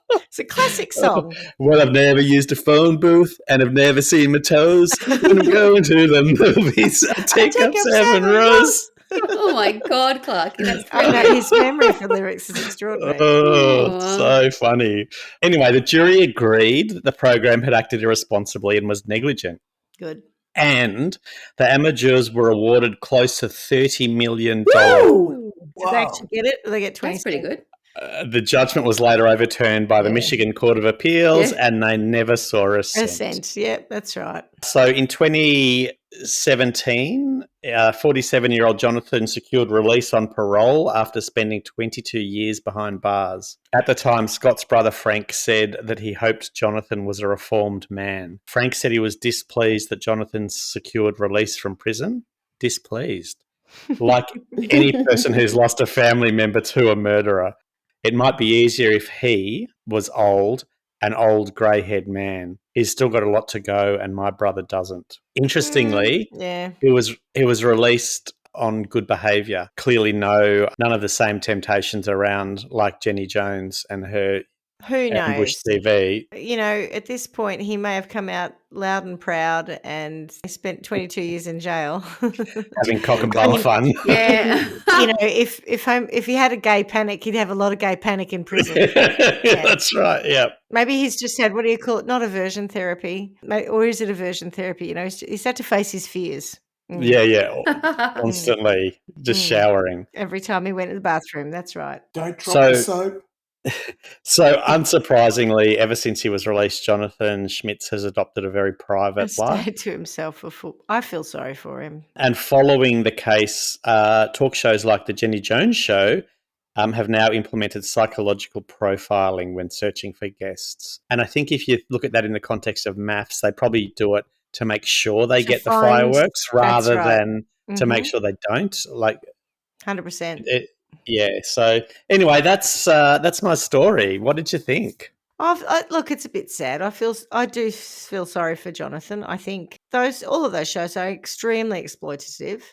It's a classic song. Well, I've never used a phone booth and I've never seen my toes. When I'm going to the movies, I take up 7 rows. Oh my God, Clarky, that's I know his memory for lyrics is extraordinary. Oh, so funny. Anyway, the jury agreed that the program had acted irresponsibly and was negligent. Good. And the Amedures were awarded close to $30 million. Woo! Did they actually get it? Or they get 20? That's pretty good. The judgment was later overturned by the Michigan Court of Appeals, and they never saw a cent. A cent, yeah, that's right. So in 2017, 47-year-old Jonathan secured release on parole after spending 22 years behind bars. At the time, Scott's brother Frank said that he hoped Jonathan was a reformed man. Frank said he was displeased that Jonathan secured release from prison. Displeased. Like any person who's lost a family member to a murderer. It might be easier if he was an old grey-haired man. He's still got a lot to go, and my brother doesn't. Interestingly, he was released on good behaviour. Clearly, none of the same temptations around like Jenny Jones and her. Who knows? Ambush TV. You know, at this point, he may have come out loud and proud and spent 22 years in jail. Having cock and ball fun. Yeah. You know, if he had a gay panic, he'd have a lot of gay panic in prison. Yeah. That's right, yeah. Maybe he's just had, what do you call it, not aversion therapy. Or is it aversion therapy? You know, he's had to face his fears. Yeah. Constantly just showering. Every time he went to the bathroom, that's right. Don't drop the soap. So, unsurprisingly, ever since he was released, Jonathan Schmitz has adopted a very private life. Stayed to himself I feel sorry for him. And following the case, talk shows like the Jenny Jones Show have now implemented psychological profiling when searching for guests. And I think if you look at that in the context of maths, they probably do it to make sure they get the fireworks rather than to make sure they don't. Like 100%. Yeah. So anyway, that's my story. What did you think? Look, it's a bit sad. I do feel sorry for Jonathan. I think all of those shows are extremely exploitative.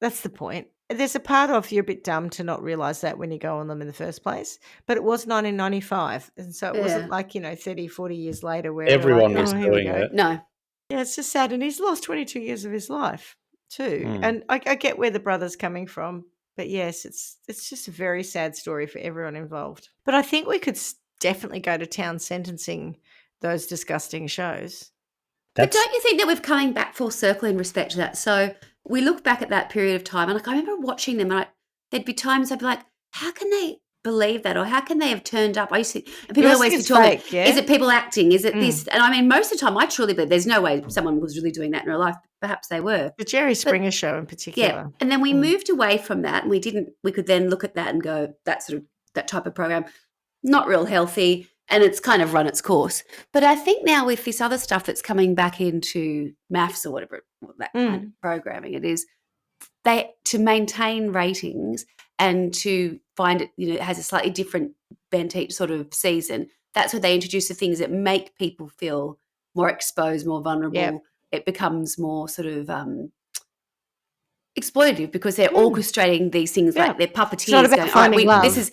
That's the point. There's a part of you're a bit dumb to not realise that when you go on them in the first place. But it was 1995, and so it wasn't like 30, 40 years later where everyone was doing it. No. Yeah, it's just sad. And he's lost 22 years of his life too. Mm. And I get where the brother's coming from. But yes, it's just a very sad story for everyone involved. But I think we could definitely go to town sentencing those disgusting shows. But don't you think that we're coming back full circle in respect to that? So we look back at that period of time, and like I remember watching them, and there'd be times I'd be like, how can they believe that, or how can they have turned up? I used to, and people always be talking, fake, yeah? Is it people acting? Is it this? And I mean, most of the time, I truly believe there's no way someone was really doing that in real life. Perhaps they were. The Jerry Springer show in particular. Yeah, and then we moved away from that, and we could then look at that and go, that type of program, not real healthy. And it's kind of run its course. But I think now with this other stuff that's coming back into maths or whatever, that kind of programming it is, to maintain ratings and to find it, it has a slightly different bent each sort of season. That's where they introduce the things that make people feel more exposed, more vulnerable. Yep. It becomes more sort of exploitative because they're orchestrating these things like they're puppeteers. It's not about finding love.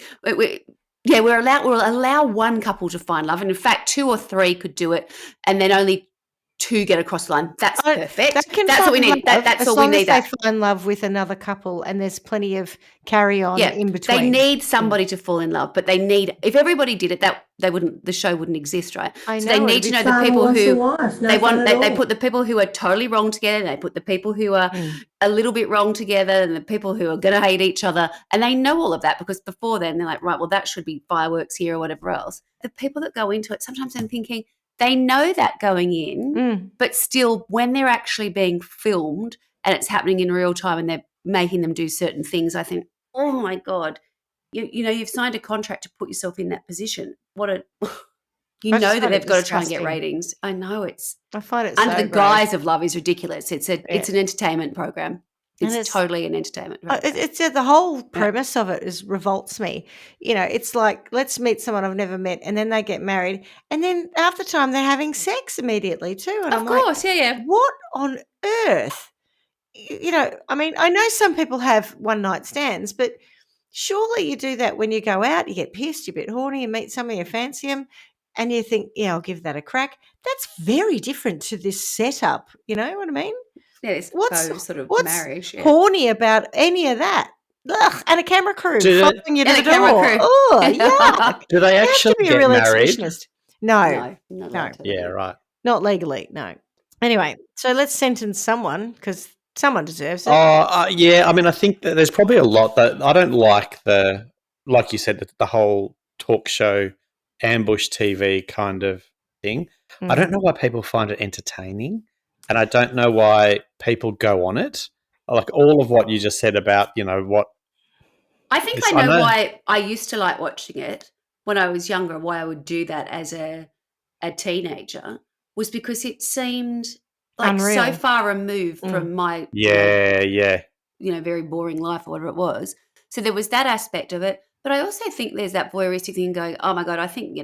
We'll allow one couple to find love, and in fact, 2 or 3 could do it, and then only 2 get across the line. That's perfect. That's what we need. That's all we need. As they find love with another couple, and there's plenty of carry on in between. They need somebody to fall in love, but they need. If everybody did it, the show wouldn't exist, right? I know. So they need to know the people who they put the people who are totally wrong together. And they put the people who are a little bit wrong together, and the people who are going to hate each other. And they know all of that because before then they're like, right, well, that should be fireworks here or whatever else. The people that go into it, sometimes I'm thinking. They know that going in, but still when they're actually being filmed and it's happening in real time and they're making them do certain things, I think, oh, my God, you've signed a contract to put yourself in that position. That they've got to try and get ratings. I know I find it under the guise of love is ridiculous. It's an entertainment program. It's totally an entertainment program. It's the whole premise of it revolts me. It's like, let's meet someone I've never met, and then they get married, and then after time they're having sex immediately too. And of course, yeah. What on earth? I mean, I know some people have one-night stands, but surely you do that when you go out, you get pissed, you're a bit horny, you meet somebody, you fancy them, and you think, I'll give that a crack. That's very different to this setup. You know what I mean? What's marriage? Yeah. Horny about any of that? Ugh, and a camera crew following you to the door. Oh, yeah. Do they actually get married? No. Yeah, right. Not legally, no. Anyway, so let's sentence someone because someone deserves it. Yeah. I mean, I think that there's probably a lot that I don't like like you said, the whole talk show, ambush TV kind of thing. I don't know why people find it entertaining. And I don't know why people go on it. Like all of what you just said about, what. I think I know why I used to like watching it when I was younger, why I would do that as a teenager was because it seemed like unreal. So far removed from my very boring life or whatever it was. So there was that aspect of it. But I also think there's that voyeuristic thing going, oh, my God, I think,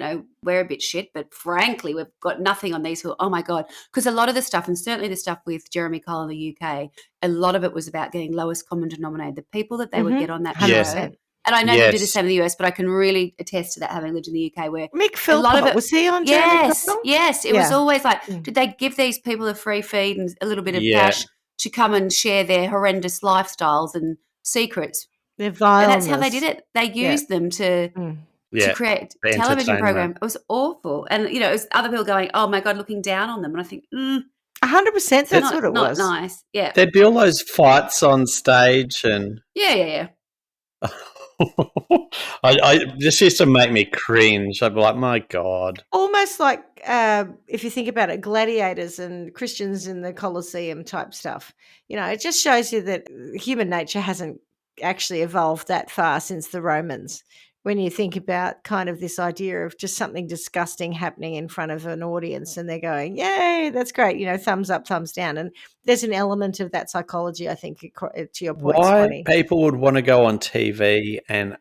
we're a bit shit, but frankly, we've got nothing on these who, oh, my God. Because a lot of the stuff, and certainly the stuff with Jeremy Kyle in the UK, a lot of it was about getting lowest common denominator, the people that they would get on that show. Yes. And I know you do the same in the US, but I can really attest to that having lived in the UK where Mick Philpott, was he on Jeremy Kyle? Yes. It was always like, did they give these people a free feed and a little bit of cash to come and share their horrendous lifestyles and secrets? And that's how they did it. They used them to create a television program. It was awful. And, it was other people going, oh, my God, looking down on them. And I think, 100% that's what it was. Not nice. Yeah. There'd be all those fights on stage and... Yeah. I just used to make me cringe. I'd be like, my God. Almost like if you think about it, gladiators and Christians in the Colosseum type stuff. It just shows you that human nature hasn't actually evolved that far since the Romans. When you think about kind of this idea of just something disgusting happening in front of an audience and they're going, yay, that's great, thumbs up, thumbs down. And there's an element of that psychology, I think, to your point. Why people would want to go on TV and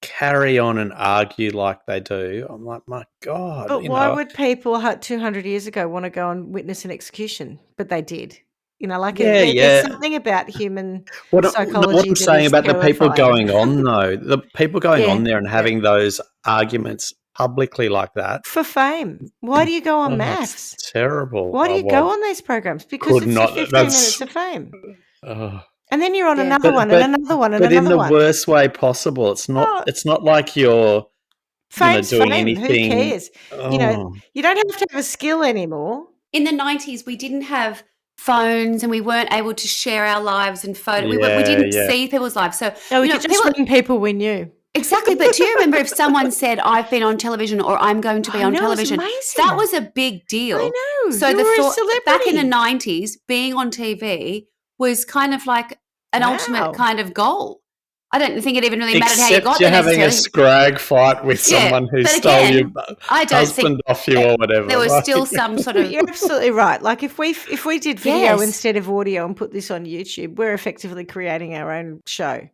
carry on and argue like they do, I'm like, my God. But why would people 200 years ago want to go and witness an execution? But they did. There's something about human psychology. What I'm saying about the people going on, though, the people going on there and having those arguments publicly like that. For fame. Why do you go on Oh, maths? it's terrible. Why do you go on these programs? Because it's your 15 minutes of fame. And then you're on another one and another one and but another in the one. worst way possible. It's not like you're Fame's doing fame. anything. Who cares? You don't have to have a skill anymore. In the 90s, we didn't have phones and we weren't able to share our lives and photos. We didn't see people's lives. So we could just ring people we knew. Exactly. But do you remember if someone said, I've been on television or I'm going to be on television? That was a big deal. I know. So you were a celebrity. Back in the 90s, being on TV was kind of like an ultimate kind of goal. I don't think it even really mattered how you got there. Except you're having a scrag fight with someone who stole your husband off you or whatever. There was still some sort of... You're absolutely right. Like if we did video instead of audio and put this on YouTube, we're effectively creating our own show.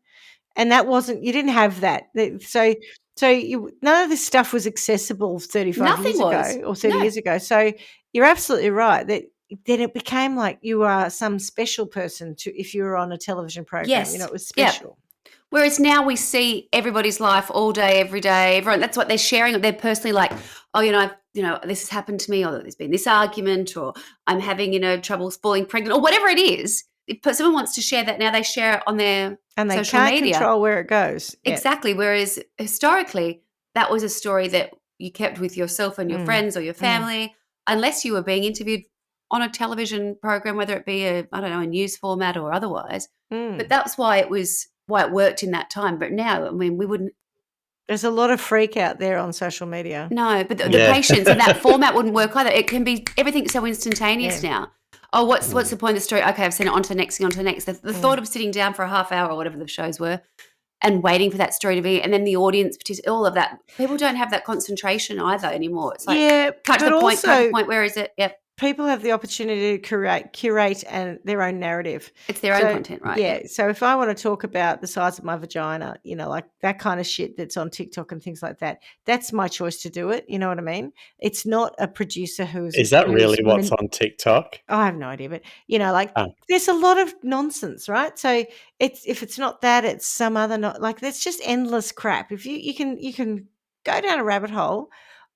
And that wasn't, you didn't have that. So none of this stuff was accessible 35 years ago or 30 years ago. So you're absolutely right that then it became like you are some special person if you were on a television program. Yes. It was special. Yeah. Whereas now we see everybody's life all day, every day. Everyone, that's what they're sharing. They're personally like, this has happened to me, or there's been this argument, or I'm having, trouble falling pregnant, or whatever it is. If someone wants to share that now, they share it on their social media. Can't control where it goes. Exactly. Whereas historically, that was a story that you kept with yourself and your friends or your family, unless you were being interviewed on a television program, whether it be a news format or otherwise. But that's why it worked in that time. But now, I mean, we wouldn't. There's a lot of freak out there on social media. No, but the patience in that format wouldn't work either. It can be everything's so instantaneous now. Oh, what's the point of the story? Okay, I've seen it, on to the next thing, on to the next. The thought of sitting down for a half hour or whatever the shows were and waiting for that story to be, and then the audience, all of that. People don't have that concentration either anymore. It's like, cut to the point, where is it? Yep. People have the opportunity to curate and their own narrative. It's their own content, right? Yeah. So if I want to talk about the size of my vagina, like that kind of shit that's on TikTok and things like that, that's my choice to do it. You know what I mean? It's not a producer who's... Is that really what's on TikTok? I have no idea, but, there's a lot of nonsense, right? So if it's not that, it's some other... there's just endless crap. If you can go down a rabbit hole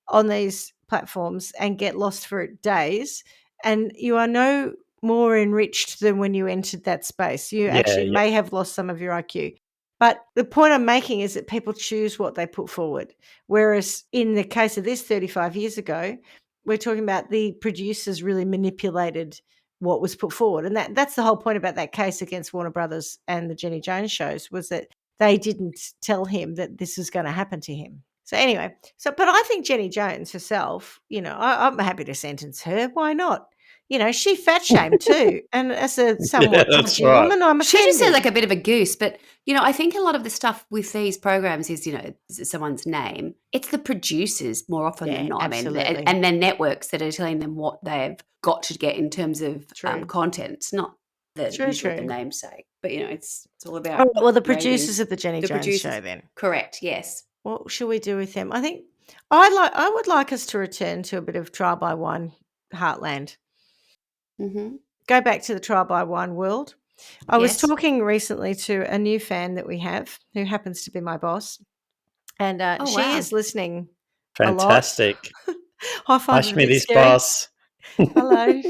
on these platforms and get lost for days, and you are no more enriched than when you entered that space. You may have lost some of your IQ. But the point I'm making is that people choose what they put forward. Whereas in the case of this 35 years ago, we're talking about the producers really manipulated what was put forward. And that's the whole point about that case against Warner Brothers and the Jenny Jones shows, was that they didn't tell him that this was going to happen to him. So anyway, but I think Jenny Jones herself, I'm happy to sentence her. Why not? She fat shamed too. And as a somewhat touchy woman, I'm offended. She just sounds like a bit of a goose. But, I think a lot of the stuff with these programs is, someone's name. It's the producers more often than not. Absolutely. I mean, and their networks that are telling them what they've got to get in terms of content. It's not the namesake. But, it's all about... Oh, well, the producers of the Jenny Jones show then. Correct, yes. What should we do with them? I think I would like us to return to a bit of trial by one heartland. Mm-hmm. Go back to the trial by one world. I was talking recently to a new fan that we have, who happens to be my boss, and she is listening. Fantastic. High five. Schmitty's boss. Hello.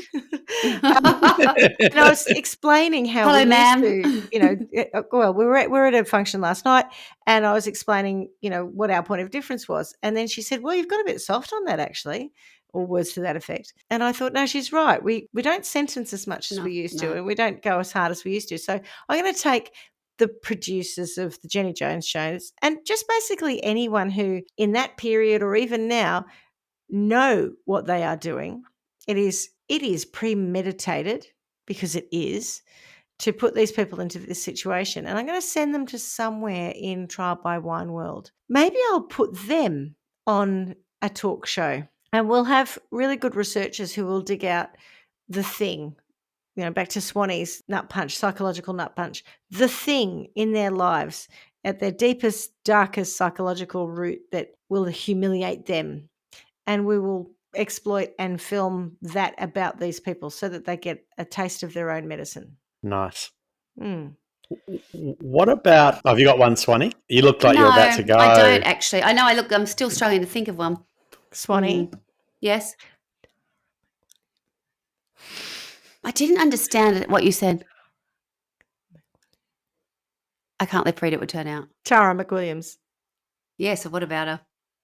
And I was explaining how we used to, we're at a function last night, and I was explaining, what our point of difference was. And then she said, well, you've got a bit soft on that actually, or words to that effect. And I thought, no, she's right. We don't sentence as much as we used to, and we don't go as hard as we used to. So I'm going to take the producers of the Jenny Jones shows and just basically anyone who in that period or even now know what they are doing. It is premeditated, because it is, to put these people into this situation. And I'm going to send them to somewhere in Trial by One world. Maybe I'll put them on a talk show, and we'll have really good researchers who will dig out the thing, back to Swanee's nut punch, psychological nut punch, the thing in their lives at their deepest, darkest psychological root that will humiliate them. And we will exploit and film that about these people so that they get a taste of their own medicine. Nice. What about? Have you got one, Swanee? You look like you're about to go. I don't actually. I know. I'm still struggling to think of one. Swanee. Yes. I didn't understand what you said. I can't let read it would turn out. Tara McWilliams. Yeah, so what about her?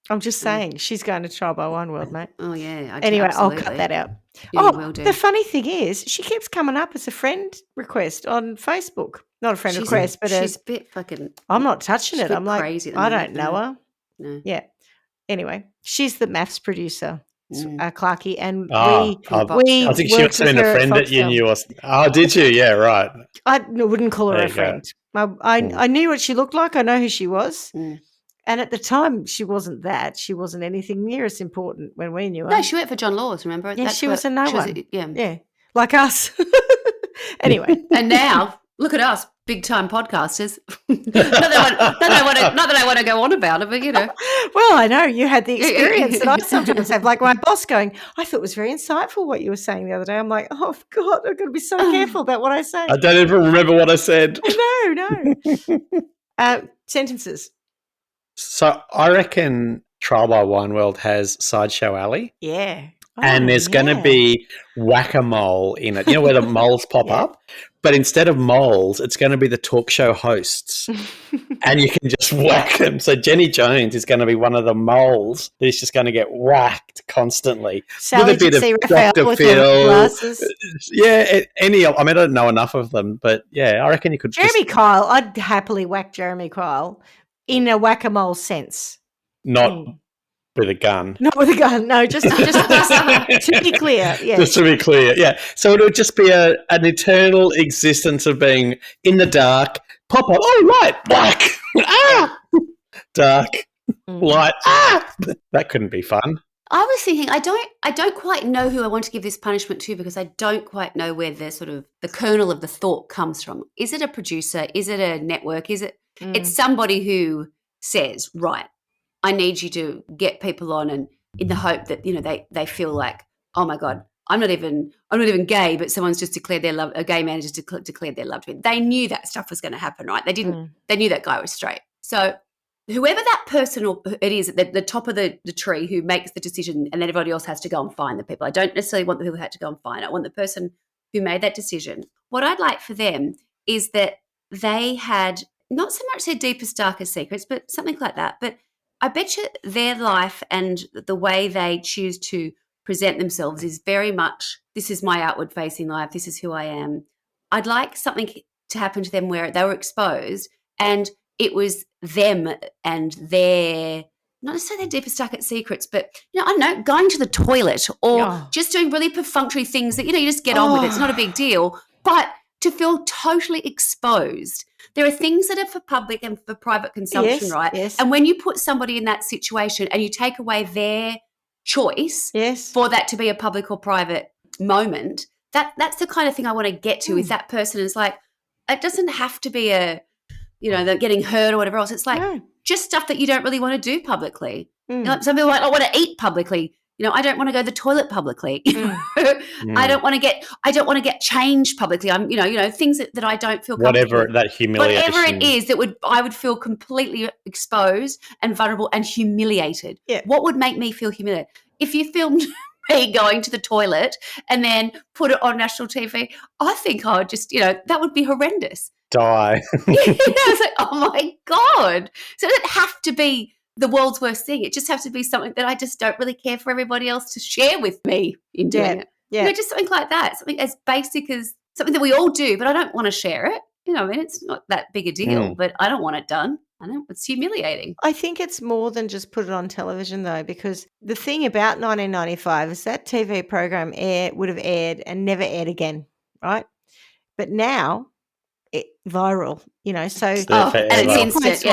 I'm just saying, she's going to Trial by One World, mate. Oh, yeah. Anyway, absolutely. I'll cut that out. Yeah, you will do. The funny thing is, she keeps coming up as a friend request on Facebook. Not a friend request, but she's a bit fucking... I'm not touching it. I'm like, crazy I don't know her. No. Yeah. Anyway, she's the maths producer, Clarky, and I think she was sending a friend at you. Oh, did you? Yeah, right. I wouldn't call her a friend. I knew what she looked like. I know who she was. And at the time, she wasn't that. She wasn't anything near as important when we knew her. No, she worked for John Laws, remember? Yeah, she was a no one. Yeah. Like us. Anyway. And now, look at us, big-time podcasters. not that I want to go on about it, but, you know. Well, I know you had the experience that I sometimes have. Like my boss going, I thought it was very insightful what you were saying the other day. I'm like, oh, God, I've got to be so careful about what I say. I don't even remember what I said. No. Sentences. So I reckon Trial by Wine World has Sideshow Alley. Yeah. And there's going to be whack-a-mole in it. You know where the moles pop up? But instead of moles, it's going to be the talk show hosts. And you can just whack them. So Jenny Jones is going to be one of the moles who's just going to get whacked constantly. Sally with a bit of Dr. Phil. Yeah, I don't know enough of them. But, yeah, I reckon you could Jeremy Kyle, I'd happily whack Jeremy Kyle in a whack-a-mole sense. Not with a gun. Not with a gun, no, just to be clear. Yeah. Just to be clear, yeah. So it would just be an eternal existence of being in the dark, pop up, oh, light, black, dark, light, That couldn't be fun. I was thinking, I don't quite know who I want to give this punishment to because I don't quite know where the sort of the kernel of the thought comes from. Is it a producer? Is it a network? Is it? It's somebody who says, right, I need you to get people on, and in the hope that, you know, they feel like, oh my God, I'm not even gay, but someone's just declared their love. A gay man just declared their love to me. They knew that stuff was going to happen, right? They didn't. They knew that guy was straight. So whoever that person or it is at the top of the tree who makes the decision, and then everybody else has to go and find the people. I don't necessarily want the people who had to go and find it. I want the person who made that decision. What I'd like for them is that they had not so much their deepest, darkest secrets, but something like that. But I bet you their life and the way they choose to present themselves is very much, this is my outward facing life, this is who I am. I'd like something to happen to them where they were exposed and it was them and their, not necessarily their deepest, darkest secrets, but, you know, I don't know, going to the toilet or just doing really perfunctory things that, you know, you just get on with it. It's not a big deal. But to feel totally exposed. There are things that are for public and for private consumption, right? Yes. And when you put somebody in that situation and you take away their choice for that to be a public or private moment, that's the kind of thing I want to get to. If that person is like, it doesn't have to be they're getting hurt or whatever else. It's like just stuff that you don't really want to do publicly. You know, some people are like, I want to eat publicly. You know, I don't want to go to the toilet publicly. I don't want to get changed publicly. I'm, you know, things that I don't feel comfortable. Whatever that humiliation. Whatever it is I would feel completely exposed and vulnerable and humiliated. Yeah. What would make me feel humiliated? If you filmed me going to the toilet and then put it on national TV, I think I would just, you know, that would be horrendous. Die. It's like, oh my God. So it doesn't have to be the world's worst thing. It just has to be something that I just don't really care for everybody else to share with me in doing it. Yeah. You know, just something like that. Something as basic as something that we all do, but I don't want to share it. You know, I mean, it's not that big a deal, but I don't want it done. I know, it's humiliating. I think it's more than just put it on television, though, because the thing about 1995 is that TV program would have aired and never aired again, right? But now, viral, you know, so and it's instant,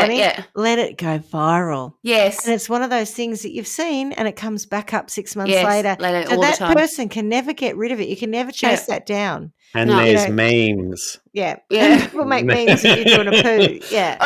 let it go viral. Yes. And it's one of those things that you've seen and it comes back up 6 months later. So that person can never get rid of it. You can never chase that down. And there's memes. Yeah. People make memes if you're doing a poo. Yeah.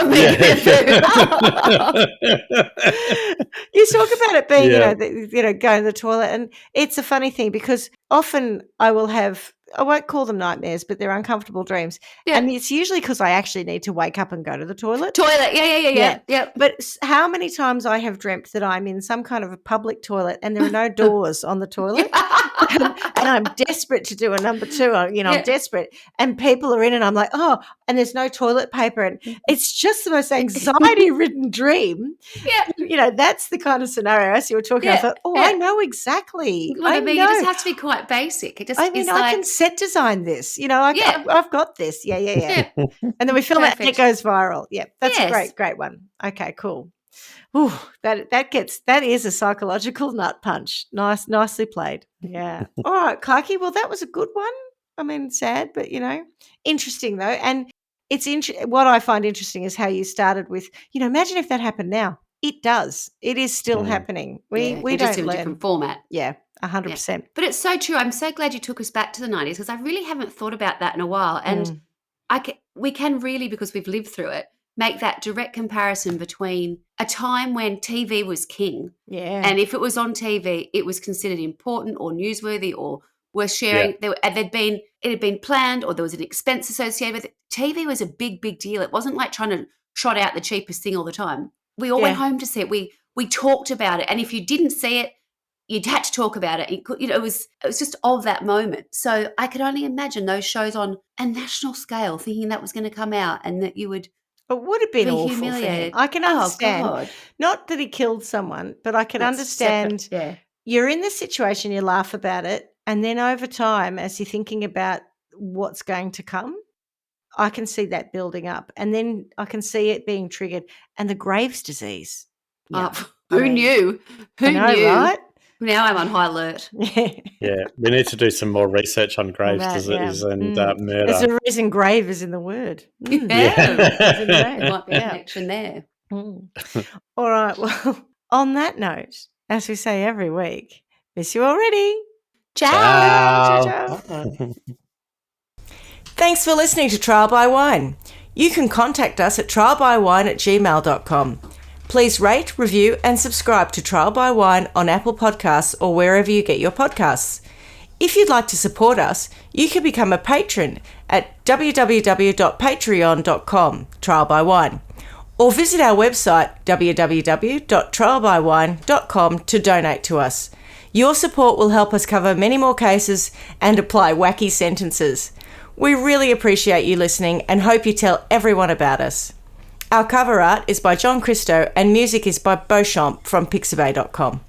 You talk about it being, you know, going to the toilet. And it's a funny thing because often I will have I won't call them nightmares, but they're uncomfortable dreams. Yeah. And it's usually because I actually need to wake up and go to the toilet. Yeah. But how many times I have dreamt that I'm in some kind of a public toilet and there are no doors on the toilet, and I'm desperate to do a number 2. I'm desperate, and people are in, and I'm like, oh, and there's no toilet paper, and it's just the most anxiety-ridden dream. Yeah. That's the kind of scenario as you were talking. I thought, I know exactly. What I mean, know. you just have to be quite basic. It just I can set design this. I've got this. Yeah. And then we film it and it goes viral. Yeah, that's a great one. Okay, cool. Ooh, that is a psychological nut punch. Nicely played. Yeah. All right, Clarky. Well, that was a good one. I mean, sad, but interesting though. And it's what I find interesting is how you started with, imagine if that happened now. It does. It is still happening. We don't just in learn. a different format. Yeah, 100%. Yeah. But it's so true. I'm so glad you took us back to the 90s because I really haven't thought about that in a while. And we can really, because we've lived through it, make that direct comparison between a time when TV was king. Yeah. And if it was on TV, it was considered important or newsworthy or worth sharing. Yeah. It had been planned or there was an expense associated with it. TV was a big, big deal. It wasn't like trying to trot out the cheapest thing all the time. We all went home to see it. We talked about it. And if you didn't see it, you'd had to talk about it. It was just of that moment. So I could only imagine those shows on a national scale, thinking that was going to come out and that you would. It would have been awful. Humiliated. I can understand. God. Not that he killed someone, but I can understand. Separate. Yeah. You're in this situation, you laugh about it, and then over time, as you're thinking about what's going to come, I can see that building up, and then I can see it being triggered. And the Graves' disease. Yeah. Who knew? Who knew? Right? Now I'm on high alert. Yeah, we need to do some more research on Graves' disease and murder. There's a reason grave is in the word. There might be a connection there. All right. Well, on that note, as we say every week, miss you already. Ciao. Ciao. Thanks for listening to Trial by Wine. You can contact us at trialbywine@gmail.com. Please rate, review and subscribe to Trial by Wine on Apple Podcasts or wherever you get your podcasts. If you'd like to support us, you can become a patron at www.patreon.com, Trial by Wine, or visit our website www.trialbywine.com to donate to us. Your support will help us cover many more cases and apply wacky sentences. We really appreciate you listening and hope you tell everyone about us. Our cover art is by John Christo and music is by Beauchamp from pixabay.com.